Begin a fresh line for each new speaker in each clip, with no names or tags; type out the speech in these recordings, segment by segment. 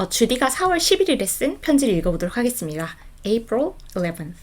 주디가 4월 11일에 쓴 편지를 읽어보도록 하겠습니다. April 11th.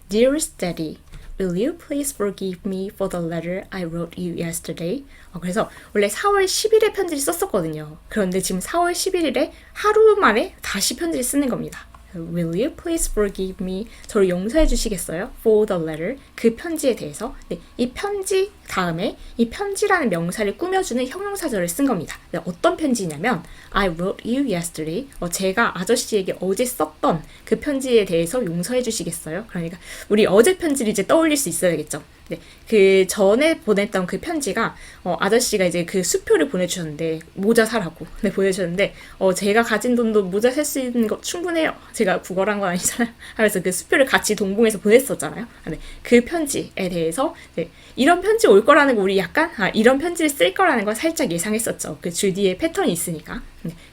Dearest Daddy, will you please forgive me for the letter I wrote you yesterday? 그래서 원래 4월 10일에 편지를 썼었거든요. 그런데 지금 4월 11일에 하루 만에 다시 편지를 쓰는 겁니다. Will you please forgive me? 저를 용서해 주시겠어요? For the letter. 그 편지에 대해서. 네, 이 편지 다음에 이 편지라는 명사를 꾸며주는 형용사절을 쓴 겁니다. 네, 어떤 편지냐면 I wrote you yesterday. 제가 아저씨에게 어제 썼던 그 편지에 대해서 용서해 주시겠어요? 그러니까 우리 어제 편지를 이제 떠올릴 수 있어야겠죠. 네, 그 전에 보냈던 그 편지가 아저씨가 이제 그 수표를 보내주셨는데 모자 사라고 보내주셨는데 제가 가진 돈도 모자 살 수 있는 거 충분해요. 제가 구걸한 건 아니잖아요. 하면서 그 수표를 같이 동봉해서 보냈었잖아요. 네, 그 편지에 대해서 이런 편지 올 거라는 거 우리 약간 이런 편지를 쓸 거라는 걸 살짝 예상했었죠. 그 주디의 패턴이 있으니까.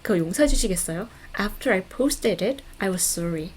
그거 용서해 주시겠어요? After I posted it, I was sorry.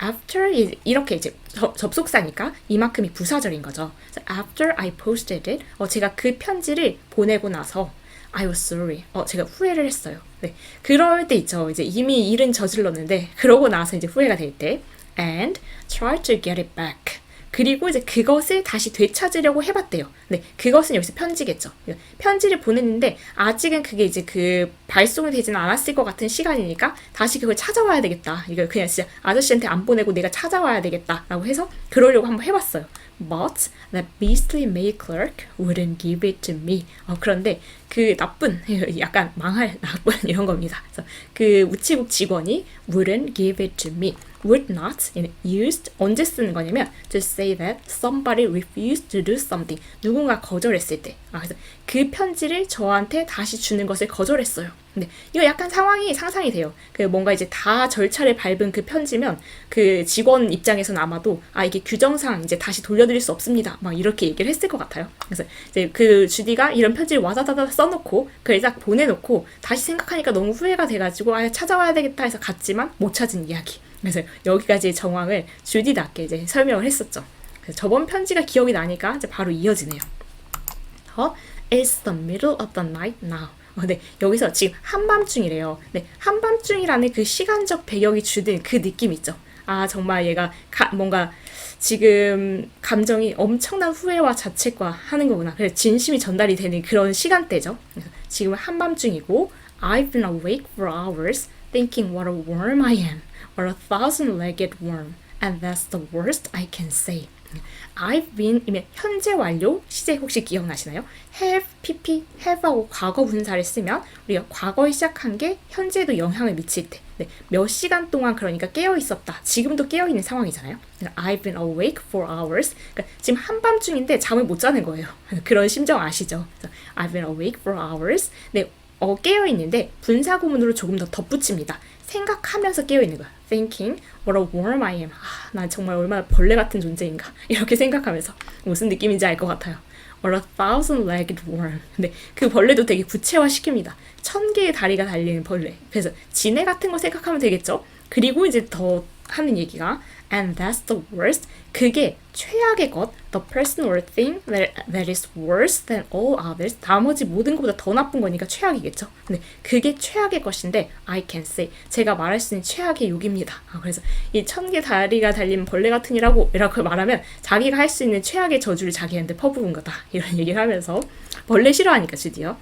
After 이렇게 이제 접속사니까 이만큼이 부사절인 거죠. After I posted it, 제가 그 편지를 보내고 나서 I was sorry. 제가 후회를 했어요. 네, 그럴 때 있죠. 이제 이미 일은 저질렀는데 그러고 나서 이제 후회가 될 때, and try to get it back. 그리고 이제 그것을 다시 되찾으려고 해봤대요. 네, 그것은 여기서 편지겠죠. 편지를 보냈는데 아직은 그게 이제 그 발송이 되지는 않았을 것 같은 시간이니까 다시 그걸 찾아와야 되겠다. 이걸 그냥 진짜 아저씨한테 안 보내고 내가 찾아와야 되겠다라고 해서 그러려고 한번 해봤어요. But that beastly mail clerk wouldn't give it to me. 그런데 그 나쁜, 약간 망할 나쁜 이런 겁니다. 그래서 그 우체국 직원이 wouldn't give it to me. would not used 언제 쓰는 거냐면 to say that somebody refused to do something. 누군가 거절했을 때. 그래서 그 편지를 저한테 다시 주는 것을 거절했어요. 근데 이거 약간 상황이 상상이 돼요. 그 뭔가 이제 다 절차를 밟은 그 편지면 그 직원 입장에서는 아마도 이게 규정상 이제 다시 돌려드릴 수 없습니다. 막 이렇게 얘기를 했을 것 같아요. 그래서 이제 그 주디가 이런 편지를 와다다다 써놓고 그걸 딱 보내놓고 다시 생각하니까 너무 후회가 돼가지고 찾아와야 되겠다 해서 갔지만 못 찾은 이야기. 그래서 여기까지의 정황을 주디답게 이제 설명을 했었죠. 그래서 저번 편지가 기억이 나니까 이제 바로 이어지네요. It's the middle of the night now. 네, 여기서 지금 한밤중이래요. 네, 한밤중이라는 그 시간적 배경이 주는 그 느낌 있죠. 정말 얘가 뭔가 지금 감정이 엄청난 후회와 자책과 하는 거구나. 그래서 진심이 전달이 되는 그런 시간대죠. 지금은 한밤중이고 I've been awake for hours thinking what a worm I am. or a thousand-legged worm, and that's the worst I can say. I've been이면 현재 완료 시제 혹시 기억나시나요? have, pp, have하고 과거 분사를 쓰면 우리가 과거에 시작한 게 현재에도 영향을 미칠 때 몇 시간 동안 그러니까 깨어 있었다. 지금도 깨어 있는 상황이잖아요. I've been awake for hours. 그러니까 지금 한밤중인데 잠을 못 자는 거예요. 그런 심정 아시죠? I've been awake for hours. 네, 깨어 있는데 분사 구문으로 조금 더 덧붙입니다. 생각하면서 깨어있는 거야. Thinking, what a worm I am. 난 정말 얼마나 벌레 같은 존재인가. 이렇게 생각하면서 무슨 느낌인지 알 것 같아요. What a thousand-legged worm. 근데 그 벌레도 되게 구체화시킵니다. 1000개의 다리가 달리는 벌레. 그래서 지네 같은 거 생각하면 되겠죠? 그리고 이제 더 하는 얘기가 And that's the worst. 그게 최악의 것. The person or thing that is worse than all others. 나머지 모든 것보다 더 나쁜 거니까 최악이겠죠. 근데 그게 최악의 것인데 I can say. 제가 말할 수 있는 최악의 욕입니다. 그래서 이 1000개 다리가 달린 벌레 같으니라고 이렇게 말하면 자기가 할 수 있는 최악의 저주를 자기한테 퍼부은 거다. 이런 얘기를 하면서 벌레 싫어하니까 드디어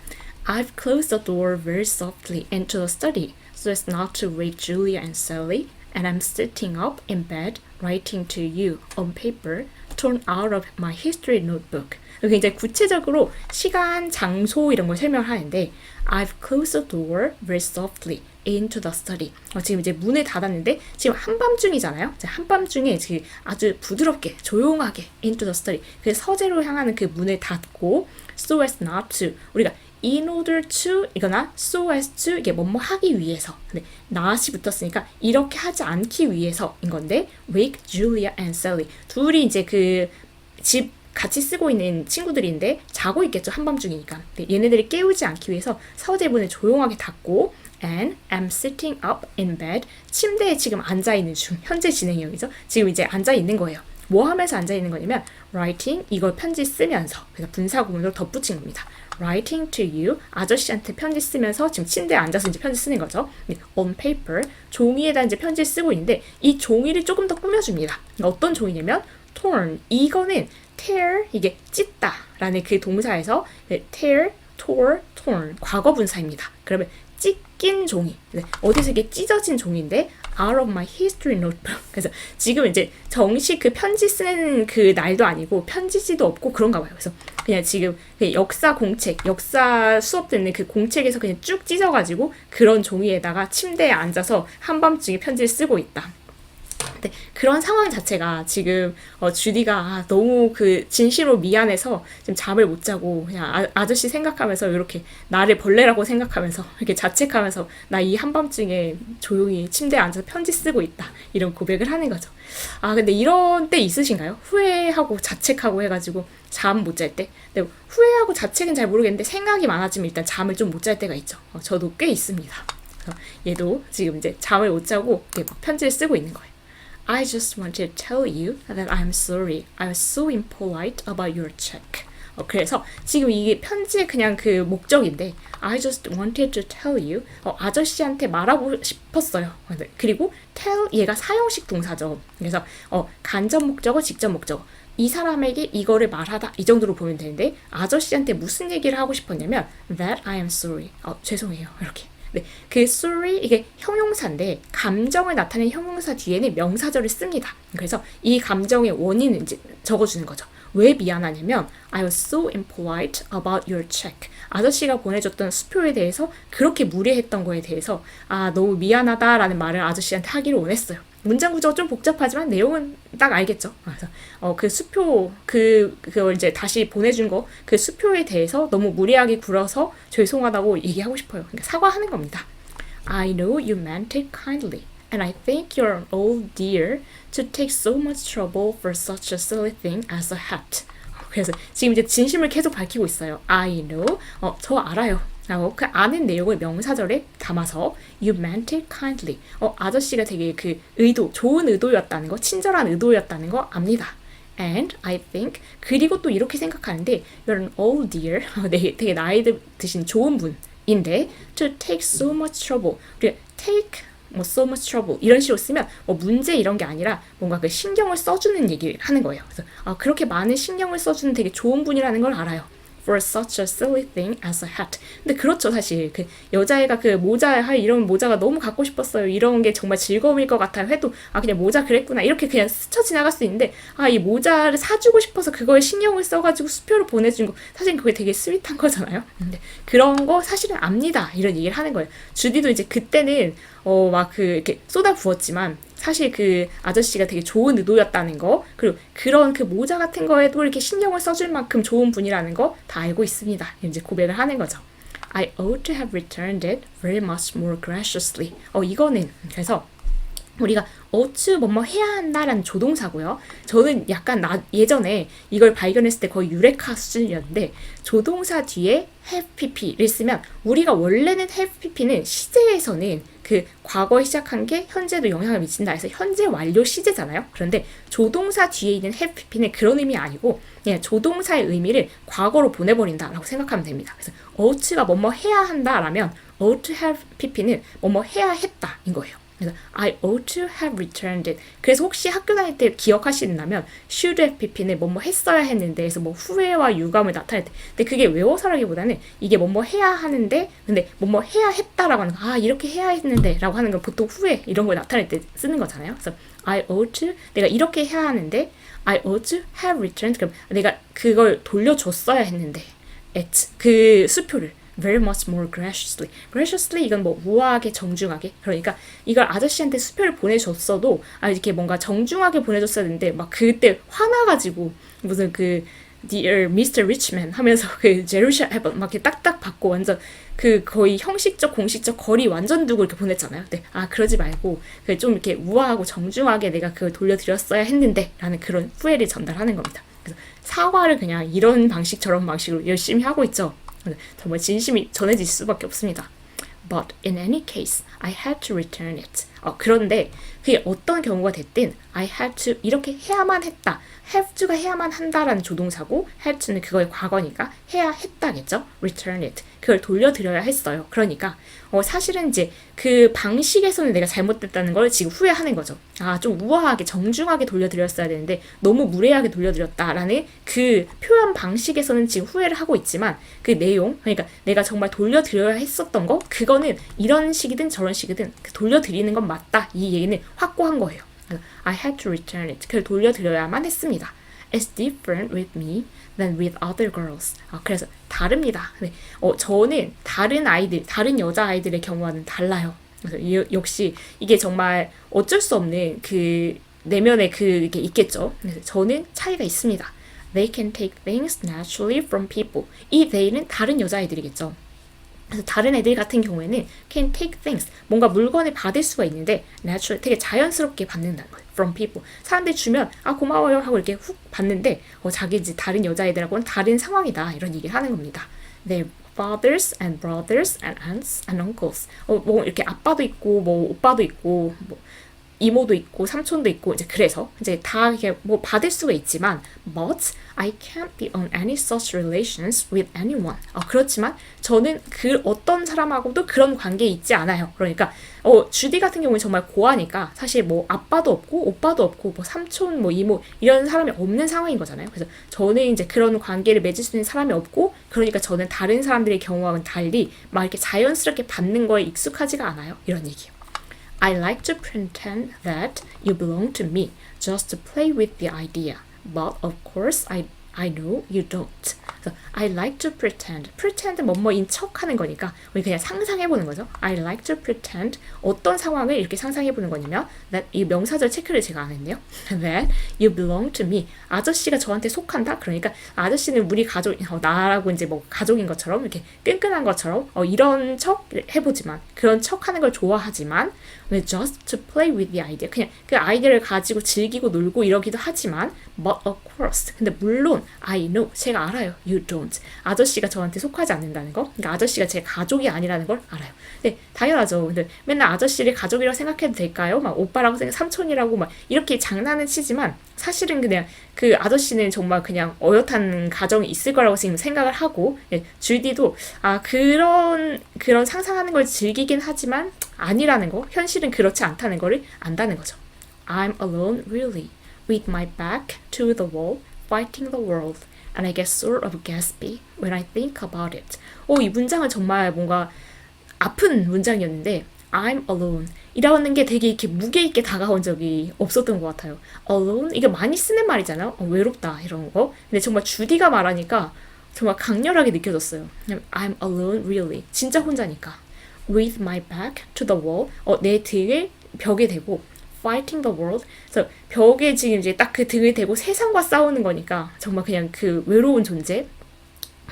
I've closed the door very softly into the study so as not to wake Julia and Sally. And I'm sitting up in bed writing to you on paper torn out of my history notebook. 굉장히 구체적으로 시간, 장소 이런 걸 설명하는데 I've closed the door very softly into the study. 지금 이제 문을 닫았는데 지금 한밤중이잖아요. 한밤중에 지금 아주 부드럽게 조용하게 into the study. 그래서 서재로 향하는 그 문을 닫고 so as not to 우리가 in order to 이거나 so as to 이게 뭐뭐 하기 위해서 not이 붙었으니까 이렇게 하지 않기 위해서인 건데 wake Julia and Sally 둘이 이제 그 집 같이 쓰고 있는 친구들인데 자고 있겠죠. 한밤중이니까 얘네들이 깨우지 않기 위해서 서재 문을 조용하게 닫고 and I'm sitting up in bed 침대에 지금 앉아있는 중 현재 진행형이죠. 지금 이제 앉아있는 거예요. 뭐 하면서 앉아있는 거냐면 writing 이걸 편지 쓰면서 그래서 분사 구문으로 덧붙인 겁니다. writing to you. 아저씨한테 편지 쓰면서 지금 침대에 앉아서 이제 편지 쓰는 거죠. 네, on paper. 종이에다 이제 편지를 쓰고 있는데 이 종이를 조금 더 꾸며줍니다. 어떤 종이냐면 torn. 이거는 tear, 이게 찢다라는 그 동사에서 네, tear, tore, torn. 과거 분사입니다. 그러면 찢긴 종이. 네, 어디서 이게 찢어진 종인데 out of my history notebook. 그래서 지금 이제 정식 그 편지 쓰는 그 날도 아니고 편지지도 없고 그런가 봐요. 그래서 그냥 지금 역사 공책, 역사 수업 듣는 그 공책에서 그냥 쭉 찢어가지고 그런 종이에다가 침대에 앉아서 한밤중에 편지를 쓰고 있다. 네, 그런 상황 자체가 지금 주디가 너무 그 진심으로 미안해서 지금 잠을 못 자고 그냥 아저씨 생각하면서 이렇게 나를 벌레라고 생각하면서 이렇게 자책하면서 나 이 한밤중에 조용히 침대에 앉아서 편지 쓰고 있다 이런 고백을 하는 거죠. 아 근데 이런 때 있으신가요? 후회하고 자책하고 해가지고 잠 못 잘 때? 네, 후회하고 자책은 잘 모르겠는데 생각이 많아지면 일단 잠을 좀 못 잘 때가 있죠. 저도 꽤 있습니다. 그래서 얘도 지금 이제 잠을 못 자고 막 편지를 쓰고 있는 거예요. I just wanted to tell you that I'm sorry. I was so impolite about your check. 그래서 지금 이게 편지의 그냥 그 목적인데 I just wanted to tell you. 아저씨한테 말하고 싶었어요. 그리고 tell 얘가 사형식 동사죠. 그래서 간접 목적어, 직접 목적어. 이 사람에게 이거를 말하다 이 정도로 보면 되는데 아저씨한테 무슨 얘기를 하고 싶었냐면 that I am sorry. 죄송해요. 이렇게. 네, 그 sorry 이게 형용사인데 감정을 나타내는 형용사 뒤에는 명사절을 씁니다. 그래서 이 감정의 원인을 이제 적어주는 거죠. 왜 미안하냐면 I was so impolite about your check. 아저씨가 보내줬던 수표에 대해서 그렇게 무례했던 거에 대해서 너무 미안하다라는 말을 아저씨한테 하기를 원했어요. 문장 구조가 좀 복잡하지만 내용은 딱 알겠죠. 그래서 그 수표 그걸 이제 다시 보내준 거 그 수표에 대해서 너무 무리하게 굴어서 죄송하다고 얘기하고 싶어요. 그러니까 사과하는 겁니다. I know you meant it kindly, and I think you're an old dear to take so much trouble for such a silly thing as a hat. 그래서 지금 이제 진심을 계속 밝히고 있어요. I know, 저 알아요. 그 아는 내용을 명사절에 담아서 you meant it kindly. 아저씨가 되게 그 좋은 의도였다는 거, 친절한 의도였다는 거 압니다. And I think, 그리고 또 이렇게 생각하는데 you're an old dear, 되게 나이 드신 좋은 분인데 to take so much trouble. 우리가 take so much trouble 이런 식으로 쓰면 문제 이런 게 아니라 뭔가 그 신경을 써주는 얘기를 하는 거예요. 그래서 그렇게 많은 신경을 써주는 되게 좋은 분이라는 걸 알아요. For such a silly thing as a hat. 근데 그렇죠, 사실 그 여자애가 그 모자 이런 모자가 너무 갖고 싶었어요. 이런 게 정말 즐거움일 것 같아요. 해도 그냥 모자 그랬구나 이렇게 그냥 스쳐 지나갈 수 있는데 이 모자를 사주고 싶어서 그거에 신경을 써가지고 수표를 보내준 거 사실 그게 되게 스윗한 거잖아요. 근데 그런 거 사실은 압니다. 이런 얘기를 하는 거예요. 주디도 이제 그때는 이렇게 쏟아 부었지만 사실 그 아저씨가 되게 좋은 의도였다는 거 그리고 그런 그 모자 같은 거에도 이렇게 신경을 써줄 만큼 좋은 분이라는 거 다 알고 있습니다. 이제 고백을 하는 거죠. I ought to have returned it very much more graciously. 이거는 그래서 우리가 ought to 뭐뭐 해야 한다라는 조동사고요. 저는 약간 예전에 이걸 발견했을 때 거의 유레카 수준이었는데 조동사 뒤에 have pp를 쓰면 우리가 원래는 have pp는 시제에서는 그 과거에 시작한 게 현재도 영향을 미친다 해서 현재 완료 시제잖아요. 그런데 조동사 뒤에 있는 have pp는 그런 의미 아니고 그냥 조동사의 의미를 과거로 보내버린다라고 생각하면 됩니다. 그래서 ought가 뭐뭐 해야 한다라면 ought to have pp는 뭐뭐 해야 했다인 거예요. 그래서 I ought to have returned it. 그래서 혹시 학교 다닐 때 기억하시나면 should have pp는 뭐뭐 했어야 했는데 그래서 뭐 후회와 유감을 나타낼 때 근데 그게 외워서라기보다는 이게 뭐뭐 해야 하는데 근데 뭐뭐 해야 했다라고 하는 거 이렇게 해야 했는데 라고 하는 건 보통 후회 이런 걸 나타낼 때 쓰는 거잖아요. 그래서 I ought to 내가 이렇게 해야 하는데 I ought to have returned 그럼 내가 그걸 돌려줬어야 했는데 at 그 수표를 very much more graciously. graciously 이건 뭐 우아하게 정중하게 그러니까 이걸 아저씨한테 수표를 보내줬어도 이렇게 뭔가 정중하게 보내줬어야 했는데 막 그때 화나가지고 무슨 그 Dear Mr. Richman 하면서 그 제루salem 막 이렇게 딱딱 받고 완전 그 거의 형식적 공식적 거리 완전 두고 이렇게 보냈잖아요. 네. 그러지 말고 좀 이렇게 우아하고 정중하게 내가 그걸 돌려드렸어야 했는데 라는 그런 후회를 전달하는 겁니다. 그래서 사과를 그냥 이런 방식 저런 방식으로 열심히 하고 있죠. 정말 진심이 전해질 수밖에 없습니다. But in any case, I had to return it. 그런데 그게 어떤 경우가 됐든 I had to 이렇게 해야만 했다. have to가 해야만 한다라는 조동사고 had to는 그거의 과거니까 해야 했다겠죠. return it. 그걸 돌려드려야 했어요. 그러니까 사실은 이제 그 방식에서는 내가 잘못됐다는 걸 지금 후회하는 거죠. 좀 우아하게 정중하게 돌려드렸어야 되는데 너무 무례하게 돌려드렸다라는 그 표현 방식에서는 지금 후회를 하고 있지만 그 내용, 그러니까 내가 정말 돌려드려야 했었던 거, 그거는 이런 식이든 저런 식이든 돌려드리는 건 맞다. 이 얘기는 확고한 거예요. I had to return it. 그걸 돌려드려야만 했습니다. It's different with me than with other girls. 그래서 다릅니다. 네. 저는 다른 아이들, 다른 여자아이들의 경우와는 달라요. 그래서 역시 이게 정말 어쩔 수 없는 그 내면의 그게 있겠죠. 그래서 저는 차이가 있습니다. They can take things naturally from people. 이 they는 다른 여자아이들이겠죠. 그래서 다른 애들 같은 경우에는 can take things, 뭔가 물건을 받을 수가 있는데 natural, 되게 자연스럽게 받는다는 거예요. from people. 사람들이 주면 고마워요 하고 이렇게 훅 받는데 자기 이제 다른 여자애들하고는 다른 상황이다 이런 얘기를 하는 겁니다. Their fathers and brothers and aunts and uncles. 뭐 이렇게 아빠도 있고 뭐 오빠도 있고 뭐 이모도 있고 삼촌도 있고 이제 그래서 이제 다 이렇게 뭐 받을 수가 있지만 but I can't be on any such relations with anyone. 그렇지만 저는 그 어떤 사람하고도 그런 관계에 있지 않아요. 그러니까 주디 같은 경우는 정말 고아니까 사실 뭐 아빠도 없고 오빠도 없고 뭐 삼촌 뭐 이모 이런 사람이 없는 상황인 거잖아요. 그래서 저는 이제 그런 관계를 맺을 수 있는 사람이 없고 그러니까 저는 다른 사람들의 경우와는 달리 막 이렇게 자연스럽게 받는 거에 익숙하지가 않아요. 이런 얘기예요. I like to pretend that you belong to me just to play with the idea. But of course I know you don't. 그래서 I like to pretend. pretend 뭐뭐인 척하는 거니까 우리 그냥 상상해보는 거죠. I like to pretend. 어떤 상황을 이렇게 상상해보는 거냐면 that 이 명사절 체크를 제가 안 했네요. that you belong to me. 아저씨가 저한테 속한다. 그러니까 아저씨는 우리 가족, 나라고 이제 뭐 가족인 것처럼 이렇게 끈끈한 것처럼 이런 척 해보지만 그런 척하는 걸 좋아하지만 just to play with the idea. 그냥 그 아이디어를 가지고 즐기고 놀고 이러기도 하지만 but of course. 근데 물론 I know. 제가 알아요. You don't. 아저씨가 저한테 속하지 않는다는 거. 그러니까 아저씨가 제 가족이 아니라는 걸 알아요. 네, 당연하죠. 근데 맨날 아저씨를 가족이라고 생각해도 될까요? 막 오빠라고 삼촌이라고 막 이렇게 장난을 치지만 사실은 그냥 그 아저씨는 정말 그냥 어엿한 가정이 있을 거라고 지금 생각을 하고 주디도 그런 상상하는 걸 즐기긴 하지만 아니라는 거, 현실은 그렇지 않다는 거를 안다는 거죠. I'm alone really, with my back to the wall, fighting the world, and I get sort of gaspy when I think about it. 이 문장은 정말 뭔가 아픈 문장이었는데 I'm alone 이라는 게 되게 이렇게 무게 있게 다가온 적이 없었던 것 같아요. alone 이게 많이 쓰는 말이잖아요. 외롭다 이런 거. 근데 정말 주디가 말하니까 정말 강렬하게 느껴졌어요. I'm alone really. 진짜 혼자니까. With my back to the wall. 내 등을 벽에 대고 fighting the world. 그래서 벽에 지금 이제 딱 그 등을 대고 세상과 싸우는 거니까 정말 그냥 그 외로운 존재.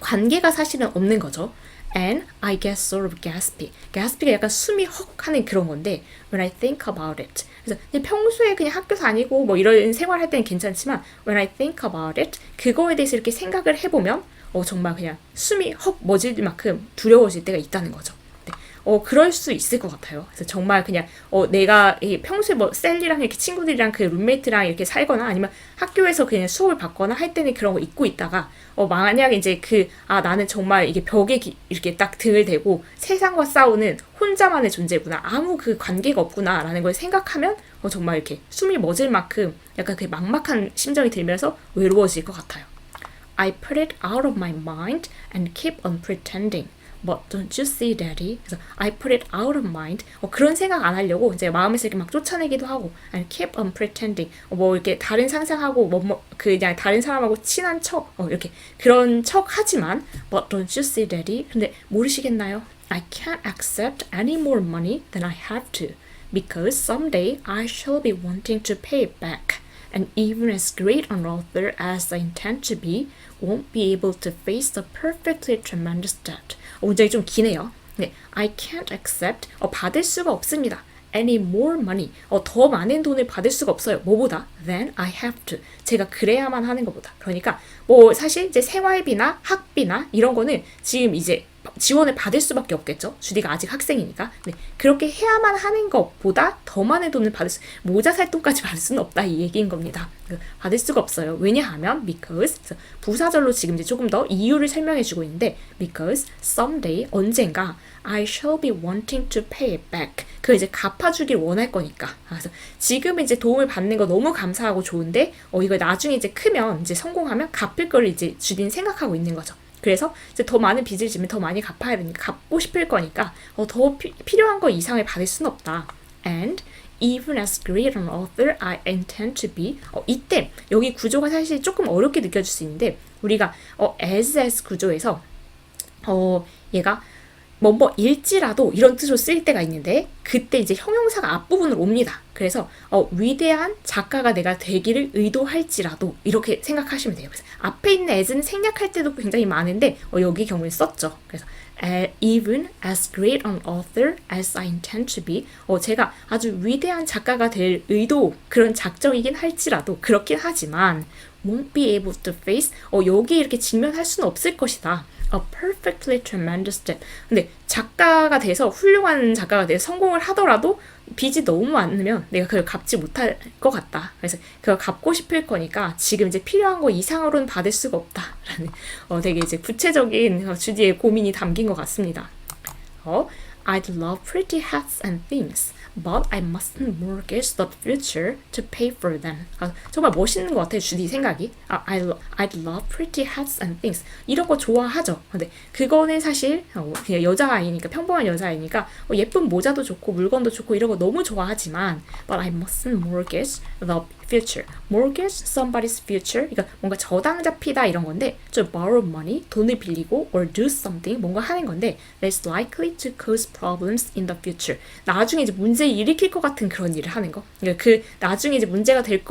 관계가 사실은 없는 거죠. And I get sort of gaspy. gaspy가 약간 숨이 헉 하는 그런 건데 when I think about it. 그래서 평소에 그냥 학교 다니고 뭐 이런 생활할 때는 괜찮지만 when I think about it 그거에 대해서 이렇게 생각을 해보면 정말 그냥 숨이 헉 멎을 만큼 두려워질 때가 있다는 거죠. 그럴 수 있을 것 같아요. 그래서 정말 그냥 내가 평소에 뭐 셀리랑 이렇게 친구들이랑 그 룸메이트랑 이렇게 살거나 아니면 학교에서 그냥 수업을 받거나 할 때는 그런 거 잊고 있다가 만약에 이제 나는 정말 이게 벽에 이렇게 딱 등을 대고 세상과 싸우는 혼자만의 존재구나. 아무 그 관계가 없구나라는 걸 생각하면 정말 이렇게 숨이 멎을 만큼 약간 그 막막한 심정이 들면서 외로워질 것 같아요. I put it out of my mind and keep on pretending. But don't you see, Daddy? 그래서 I put it out of mind. 그런 생각 안 하려고 이제 마음에서 이렇게 막 쫓아내기도 하고, and keep on pretending. 뭐 이렇게 다른 상상하고 그냥 다른 사람하고 친한 척, 이렇게 그런 척 하지만, but don't you see, Daddy? 근데 모르시겠나요? I can't accept any more money than I have to, because someday I shall be wanting to pay it back. And even as great an author as I intend to be, won't be able to face the perfectly tremendous debt. 문장이 좀 기네요. 네, I can't accept. 받을 수가 없습니다. Any more money. 더 많은 돈을 받을 수가 없어요. 뭐보다? Than I have to. 제가 그래야만 하는 것보다. 그러니까 뭐 사실 이제 생활비나 학비나 이런 거는 지금 이제 지원을 받을 수밖에 없겠죠. 주디가 아직 학생이니까. 네, 그렇게 해야만 하는 것보다 더 많은 돈을 모자 살 돈까지 받을 수는 없다 이 얘기인 겁니다. 받을 수가 없어요. 왜냐하면 because 부사절로 지금 이제 조금 더 이유를 설명해주고 있는데 because someday 언젠가 I shall be wanting to pay it back. 그 이제 갚아주길 원할 거니까. 그래서 지금 이제 도움을 받는 거 너무 감사하고 좋은데 이거 나중에 이제 크면 이제 성공하면 갚을 걸 이제 주디는 생각하고 있는 거죠. 그래서 이제 더 많은 빚을 지면 더 많이 갚아야 되니까 갚고 싶을 거니까 더 필요한 거 이상을 받을 수는 없다. And even as great an author I intend to be. 이때 여기 구조가 사실 조금 어렵게 느껴질 수 있는데 우리가 as 구조에서 얘가 일지라도 이런 뜻으로 쓰일 때가 있는데 그때 이제 형용사가 앞부분으로 옵니다. 그래서 위대한 작가가 내가 되기를 의도할지라도 이렇게 생각하시면 돼요. 그래서 앞에 있는 as는 생략할 때도 굉장히 많은데 여기 경우에 썼죠. 그래서 even as great an author as I intend to be. 제가 아주 위대한 작가가 될 의도 그런 작정이긴 할지라도 그렇긴 하지만 won't be able to face. 여기 이렇게 직면할 수는 없을 것이다. A perfectly tremendous debt. 근데 작가가 돼서 훌륭한 작가가 돼서 성공을 하더라도 빚이 너무 많으면 내가 그걸 갚지 못할 것 같다. 그래서 그걸 갚고 싶을 거니까 지금 이제 필요한 거 이상으로는 받을 수가 없다라는 되게 이제 구체적인 주디의 고민이 담긴 것 같습니다. I'd love pretty hats and things, but I mustn't mortgage the future to pay for them. 정말 멋있는 것 같아요, 주디 생각이. I'd love pretty hats and things. 이런 거 좋아하죠. 근데 그거는 사실 그냥 여자아이니까, 평범한 여자아이니까 예쁜 모자도 좋고 물건도 좋고 이런 거 너무 좋아하지만 but I mustn't mortgage the future. Mortgage somebody's future. 그러니까 뭔가 저당 잡히다 이런 건데 좀 borrow money, 돈을 빌리고 or do something, 뭔가 하는 건데 that's likely to cause problems in the future. 나중에 이제 문제를 일으킬 것 같은 그런 일을 하는 거. 그러니까 그 나중에 이제 문제가 될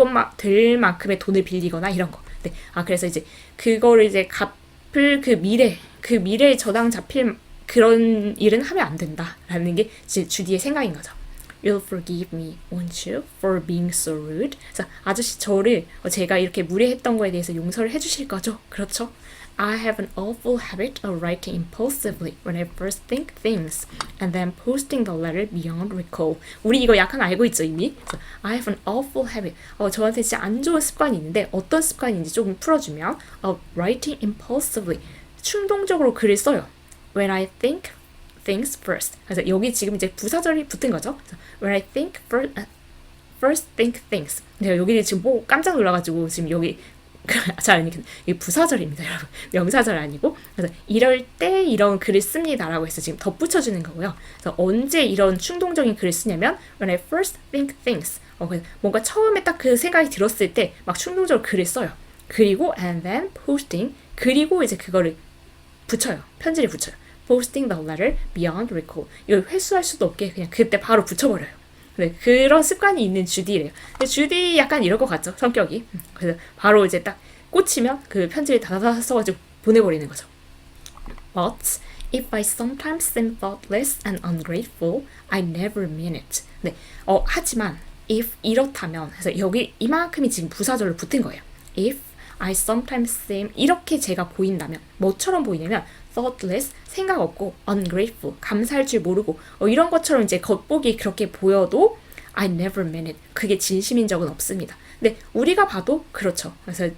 만큼의 돈을 빌리거나 이런 거. 네. 그래서 이제 그거를 이제 갚을 그 미래에 저당 잡힐 그런 일은 하면 안 된다라는 게 이제 주디의 생각인 거죠. You'll forgive me, won't you, for being so rude? 그래서 아저씨 저를 제가 이렇게 무례했던 거에 대해서 용서를 해주실 거죠? 그렇죠? I have an awful habit of writing impulsively when I first think things and then posting the letter beyond recall. 우리 이거 약간 알고 있죠 이미? 그래서 I have an awful habit. 저한테 진짜 안 좋은 습관이 있는데 어떤 습관인지 조금 풀어주면 of writing impulsively. 충동적으로 글을 써요. When I think things first. 그래서 여기 지금 이제 부사절이 붙은 거죠. When I think first think things. 내가 여기 지금 깜짝 놀라가지고 지금 여기 잘 이게 부사절입니다, 여러분. 명사절 아니고. 그래서 이럴 때 이런 글을 씁니다라고 해서 지금 덧붙여주는 거고요. 그래서 언제 이런 충동적인 글을 쓰냐면 when I first think things. 뭔가 처음에 딱 그 생각이 들었을 때 막 충동적으로 글을 써요. 그리고 and then posting. 그리고 이제 그거를 붙여요. 편지를 붙여요. Posting the letter beyond recall. 이걸 회수할 수도 없게 그냥 그때 바로 붙여버려요. 네, 그런 습관이 있는 주디래요. 근데 주디 약간 이럴 것 같죠, 성격이. 그래서 바로 이제 딱 꽂히면 그 편지를 다다다 써가지고 보내버리는 거죠. But if I sometimes seem thoughtless and ungrateful, I never mean it. 네, 하지만 if 이렇다면, 그래서 여기 이만큼이 지금 부사절로 붙은 거예요. If I sometimes seem 이렇게 제가 보인다면 뭐처럼 보이냐면 thoughtless 생각 없고 ungrateful 감사할 줄 모르고 이런 것처럼 이제 겉보기 그렇게 보여도 I never meant it 그게 진심인 적은 없습니다. 근데 우리가 봐도 그렇죠. 그래서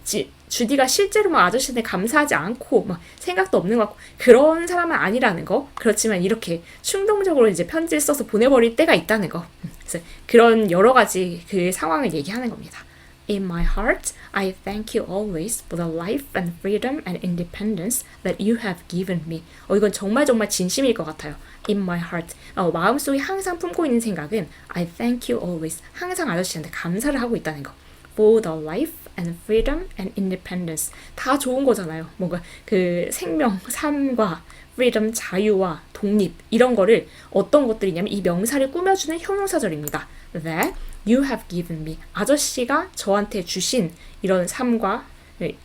주디가 실제로 막 아저씨한테 감사하지 않고 막 생각도 없는 것 같고 그런 사람은 아니라는 거. 그렇지만 이렇게 충동적으로 이제 편지를 써서 보내버릴 때가 있다는 거. 그래서 그런 여러 가지 그 상황을 얘기하는 겁니다. In my heart, I thank you always for the life and freedom and independence that you have given me. 이건 정말 진심일 것 같아요. In my heart. 마음속에 항상 품고 있는 생각은 I thank you always. 항상 아저씨한테 감사를 하고 있다는 거. For the life and freedom and independence. 다 좋은 거잖아요. 뭔가 그 생명, 삶과 freedom, 자유와 독립 이런 거를 어떤 것들이냐면 이 명사를 꾸며주는 형용사절입니다. That you have given me. 아저씨가 저한테 주신 이런 삶과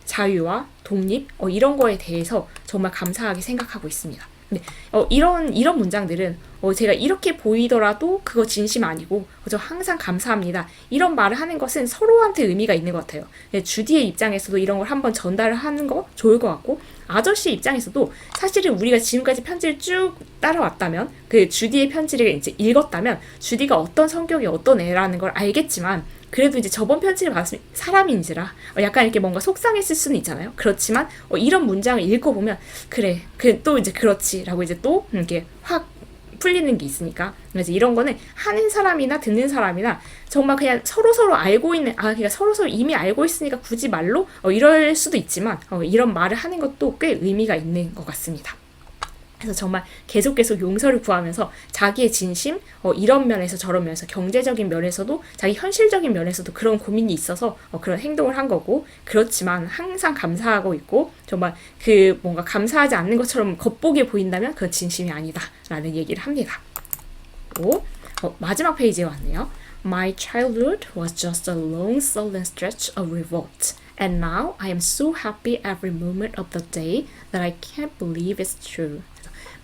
자유와 독립 이런 거에 대해서 정말 감사하게 생각하고 있습니다. 근데 이런 문장들은 제가 이렇게 보이더라도 그거 진심 아니고 저 항상 감사합니다. 이런 말을 하는 것은 서로한테 의미가 있는 것 같아요. 주디의 입장에서도 이런 걸 한번 전달을 하는 거 좋을 것 같고 아저씨 입장에서도 사실은 우리가 지금까지 편지를 쭉 따라왔다면 그 주디의 편지를 이제 읽었다면 주디가 어떤 성격이 어떤 애라는 걸 알겠지만 그래도 이제 저번 편지를 받았으면 사람인지라 약간 이렇게 뭔가 속상했을 수는 있잖아요. 그렇지만 이런 문장을 읽어보면 그래 또 이제 그렇지라고 이제 또 이렇게 확 풀리는 게 있으니까 그래서 이런 거는 하는 사람이나 듣는 사람이나 정말 그냥 서로 알고 있는 그러니까 서로 이미 알고 있으니까 굳이 말로 이럴 수도 있지만 이런 말을 하는 것도 꽤 의미가 있는 것 같습니다. 그래서 정말 계속 용서를 구하면서 자기의 진심, 이런 면에서 저런 면에서 경제적인 면에서도 자기 현실적인 면에서도 그런 고민이 있어서 그런 행동을 한 거고 그렇지만 항상 감사하고 있고 정말 그 뭔가 감사하지 않는 것처럼 겉보기에 보인다면 그건 진심이 아니다라는 얘기를 합니다. 또 마지막 페이지에 왔네요. My childhood was just a long, sullen stretch of revolt. And now I am so happy every moment of the day that I can't believe it's true.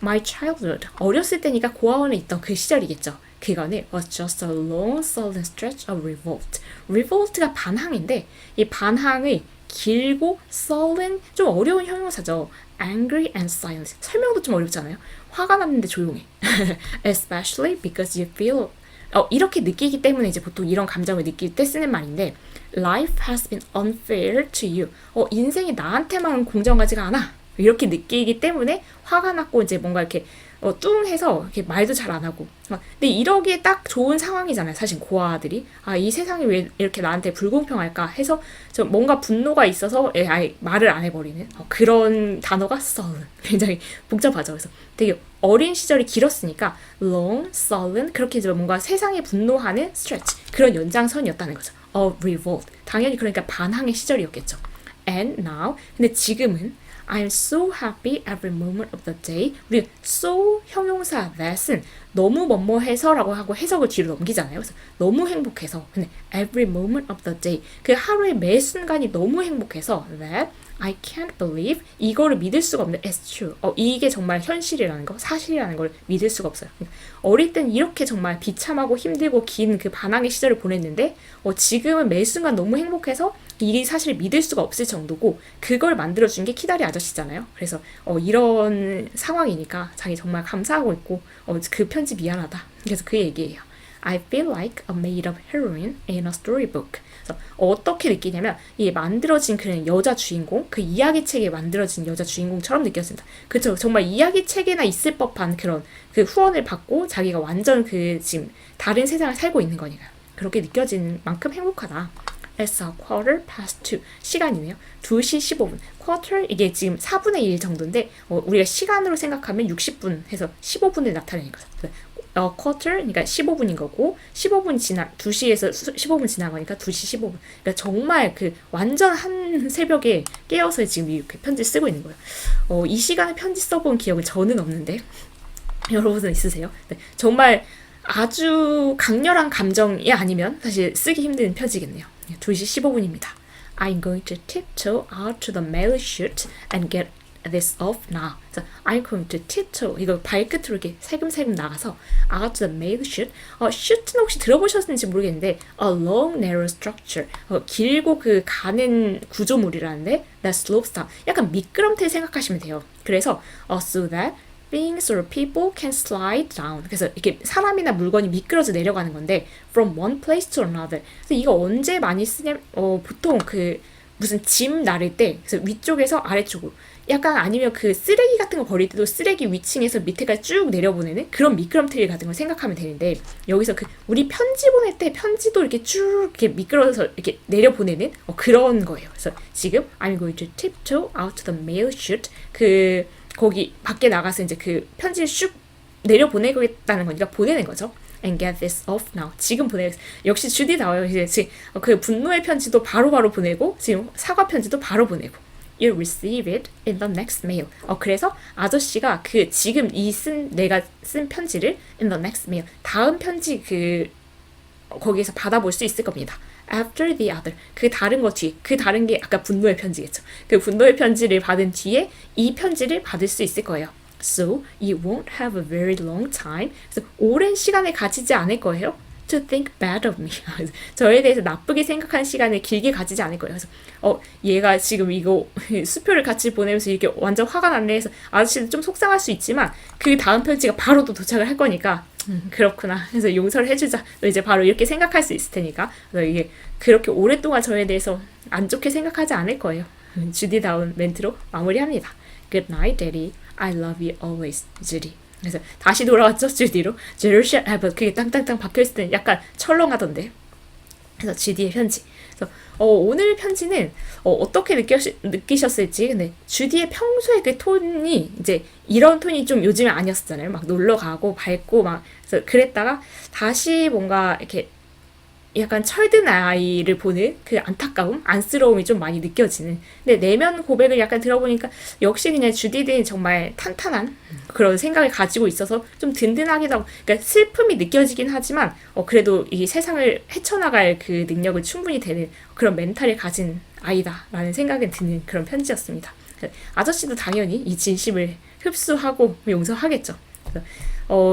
My childhood, 어렸을 때니까 고아원에 있던 그 시절이겠죠. 그거는 was just a long, sullen stretch of revolt. revolt가 반항인데 이 반항의 길고 sullen, 좀 어려운 형용사죠. angry and silent. 설명도 좀 어렵잖아요. 화가 났는데 조용해. Especially because you feel 이렇게 느끼기 때문에 이제 보통 이런 감정을 느낄 때 쓰는 말인데 Life has been unfair to you. 인생이 나한테만 공정하지가 않아. 이렇게 느끼기 때문에 화가 났고 이제 뭔가 이렇게 뚱해서 이렇게 말도 잘 안 하고. 근데 이러기에 딱 좋은 상황이잖아요. 사실 고아들이 이 세상이 왜 이렇게 나한테 불공평할까 해서 좀 뭔가 분노가 있어서 아예 말을 안 해버리는 그런 단어가 sullen. 굉장히 복잡하죠. 그래서 되게 어린 시절이 길었으니까 long, sullen 그렇게 이제 뭔가 세상에 분노하는 stretch 그런 연장선이었다는 거죠. of revolt. 당연히 그러니까 반항의 시절이었겠죠. And now 근데 지금은 I'm so happy every moment of the day. 우리 so 형용사 that은 너무 뭐뭐해서라고 하고 해석을 뒤로 넘기잖아요. 그래서 너무 행복해서. 근데 every moment of the day. 그 하루의 매 순간이 너무 행복해서 that I can't believe 이거를 믿을 수가 없는 it's true. 이게 정말 현실이라는 거, 사실이라는 걸 믿을 수가 없어요. 어릴 땐 이렇게 정말 비참하고 힘들고 긴 그 반항의 시절을 보냈는데 지금은 매 순간 너무 행복해서 이게 사실 믿을 수가 없을 정도고 그걸 만들어준 게 키다리 아저씨잖아요. 그래서 이런 상황이니까 자기 정말 감사하고 있고 그 편지 미안하다. 그래서 그 얘기예요. I feel like a made-up heroine in a storybook. 그래서 어떻게 느끼냐면 이 만들어진 그런 여자 주인공, 그 이야기책에 만들어진 여자 주인공처럼 느꼈습니다. 그렇죠. 정말 이야기책에나 있을 법한 그런 그 후원을 받고 자기가 완전 그 지금 다른 세상을 살고 있는 거니까요. 그렇게 느껴지는 만큼 행복하다. It's a quarter past 2. 시간이네요. 2시 15분. quarter 이게 지금 4분의 1 정도인데 우리가 시간으로 생각하면 60분 해서 15분을 나타내는 거죠. quarter 그러니까 15분인 거고 15분 지나 2시에서 15분 지난 거니까 2시 15분. 그러니까 정말 그 완전 한 새벽에 깨어서 지금 이렇게 편지 쓰고 있는 거예요. 이 시간에 편지 써본 기억은 저는 없는데 여러분은 있으세요? 네, 정말 아주 강렬한 감정이 아니면 사실 쓰기 힘든 편지겠네요. 2시 15분입니다. I'm going to tiptoe out to the mail chute and get this off now. 그래서 I'm going to tiptoe 이거 발끝으로 이렇게 세금세금 나가서 out to the mail chute. chute는 혹시 들어보셨는지 모르겠는데 a long narrow structure. 길고 그 가는 구조물이라는데 that slopes down. 약간 미끄럼틀 생각하시면 돼요. 그래서 so that things or people can slide down. 그래서 이렇게 사람이나 물건이 미끄러져 내려가는 건데 from one place to another. 그래서 이거 언제 많이 쓰냐면 보통 그 무슨 짐 나를 때 그래서 위쪽에서 아래쪽으로 약간 아니면 그 쓰레기 같은 거 버릴 때도 쓰레기 위층에서 밑에까지 쭉 내려보내는 그런 미끄럼틀 같은 걸 생각하면 되는데 여기서 그 우리 편지 보낼 때 편지도 이렇게 쭉 이렇게 미끄러져서 이렇게 내려보내는 그런 거예요. 그래서 지금 I'm going to tiptoe out to the mail chute. 그 거기 밖에 나가서 이제 그 편지를 슉 내려보내겠다는 거니까 보내는 거죠. And get this off now. 지금 보내겠어. 역시 주디 나와요. 이제 그 분노의 편지도 바로바로 보내고 지금 사과 편지도 바로 보내고. You receive it in the next mail. 그래서 아저씨가 그 지금 내가 쓴 편지를 in the next mail. 다음 편지 거기에서 받아볼 수 있을 겁니다. After the other. 그 다른 거 뒤에. 그 다른 게 아까 분노의 편지겠죠. 그 분노의 편지를 받은 뒤에 이 편지를 받을 수 있을 거예요. So you won't have a very long time. 그래서 오랜 시간을 가지지 않을 거예요. To think bad of me. 저에 대해서 나쁘게 생각하는 시간을 길게 가지지 않을 거예요. 그래서 얘가 지금 이거 수표를 같이 보내면서 이렇게 완전 화가 났네 해서 아저씨도 좀 속상할 수 있지만 그 다음 편지가 바로 또 도착을 할 거니까 그렇구나. 그래서 용서를 해주자. 이제 바로 이렇게 생각할 수 있을 테니까. 그래서 이게 그렇게 오랫동안 저에 대해서 안 좋게 생각하지 않을 거예요. 주디다운 멘트로 마무리합니다. Good night, Daddy. I love you always, Judy. 그래서 다시 돌아왔죠, 주디로. Jerusha Abbott. 그게 땅땅땅 박혀있을 때는 약간 철렁하던데. 그래서 주디의 편지. 그래서 오늘 편지는 어떻게 느끼셨을지. 근데 주디의 평소의 그 톤이 이제 이런 톤이 좀 요즘에 아니었잖아요. 막 놀러 가고 밝고 막 그래서 그랬다가 다시 뭔가 이렇게 약간 철든 아이를 보는 그 안타까움, 안쓰러움이 좀 많이 느껴지는. 근데 내면 고백을 약간 들어보니까 역시 그냥 주디는 정말 탄탄한 그런 생각을 가지고 있어서 좀 든든하기도 하고, 그러니까 슬픔이 느껴지긴 하지만 그래도 이 세상을 헤쳐나갈 그 능력을 충분히 되는 그런 멘탈을 가진 아이다라는 생각이 드는 그런 편지였습니다. 아저씨도 당연히 이 진심을 흡수하고 용서하겠죠.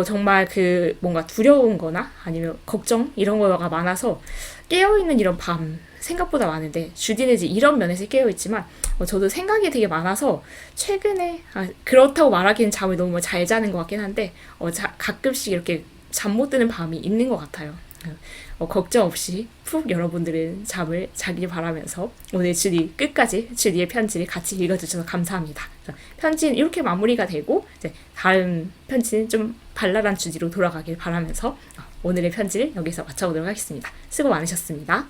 정말 그 뭔가 두려운 거나 아니면 걱정 이런 거가 많아서 깨어있는 이런 밤 생각보다 많은데 주디는 이제 이런 면에서 깨어있지만 저도 생각이 되게 많아서 최근에 그렇다고 말하기는 잠을 너무 잘 자는 것 같긴 한데 가끔씩 이렇게 잠 못 드는 밤이 있는 것 같아요. 걱정 없이 푹 여러분들은 잠을 자길 바라면서 오늘 주디 끝까지 주디의 편지를 같이 읽어주셔서 감사합니다. 편지는 이렇게 마무리가 되고 이제 다음 편지는 좀 발랄한 주디로 돌아가길 바라면서 오늘의 편지를 여기서 마쳐보도록 하겠습니다. 수고 많으셨습니다.